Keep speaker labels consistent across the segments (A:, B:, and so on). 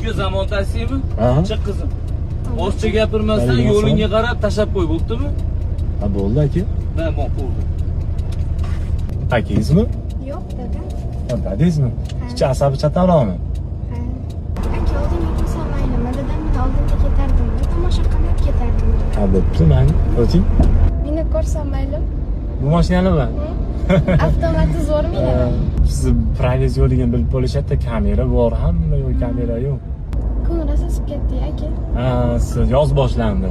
A: Uka zamon taksimi?
B: Aha.
A: Chiq qizim. Boshcha gapirmasdan yo'lingga qarab tashab qo'y, bo'ldimi?
B: Ha, bo'ldi aka.
A: Ha, bo'ldi.
B: Akangizmi?
C: Yo'q, dada.
B: Ha, dadangizmi? Kichik asabi chatamroqmi?
C: Ha. Aka oldinga tursam maylimi? Dadam meni oldinga ketardim. Tomosha qilib ketardim.
B: Ha, bo'pti, mayli. O'ting.
C: Meni ko'rsam maylimi?
B: Bu mashinanimi?
C: Avtomati zo'rmi yana?
B: Sizni proyez yo'ligini bilib bo'lishadi, kamera bor, hamma yo'l kamera yo'q.
C: Kun rasasib ketdi aka.
B: Ha, siz yoz boshlandi.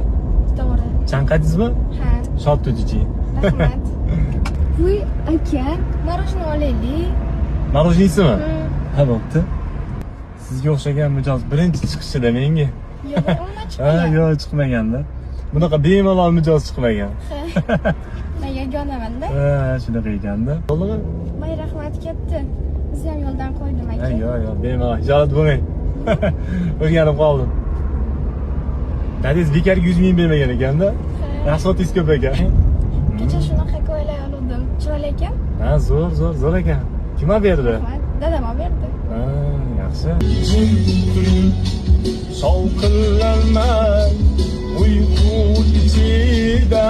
C: To'g'ri.
B: Chanqadingizmi?
C: Ha.
B: Shod tudichi.
C: Rahmat. Voy aka, marojni olaylik.
B: Marojniysimi? Ha, bo'pti. Sizga o'xshagan mijoz birinchi chiqishida menga.
C: Yo'q, umuman
B: Ha,
C: chiqmagan.
B: yo'q, chiqmaganda. Bunaqa bemalol mijoz chiqmagan.
C: Men yagonamanda.
B: Ha, shunaqa ekanda. To'g'ri?
C: Voy rahmat katta. Biz ham yo'ldan qo'ydim
B: Ha,
C: aka.
B: yo'q, bemalol. Hijolat bo'lmang. O'rganib qoldim. Dadingiz bekarga 100 ming bermagan ekanda. Rahmatingiz ko'p ekan.
C: Kecha shunaqa ko'ylak oldim. Chiroyli ekan?
B: Ha, zo'r ekan. Kim olib berdi?
C: Rahmat. Dadam olib berdi.
B: Ha, yaxshi. Shovqinlanmay uyqu ichida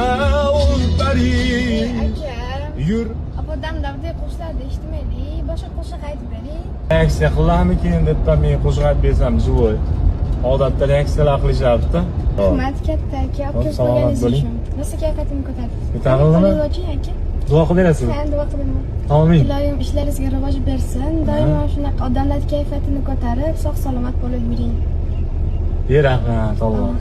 B: o'ltaring.
C: Aka.
B: Yur.
C: Opam davrdek qo'shiqlarni eshitmaylik. Boshqa qo'shiq aytib bering.
B: Reaksiya qilarmikin debman men qo'shiq aytib bersam живой. Odatda reaksiyalar qilishardi.
C: Rahmat katta aka. Olib kelib
B: Salomat
C: qo'yganingiz
B: bo'ling.
C: uchun. Rosa kayfiyatimni ko'tardi.
B: Ko'tarildi?
C: Qo'lingizga aka.
B: Duo qilib berasiz.
C: Ha, duo qilaman.
B: Amin.
C: Iloyim ishlaringizga rivoj bersin. Doimo shunaqa odamlar kayfiyatini ko'tarib, sog' salomat bo'lib yuring.
B: Rahmat, Alloh.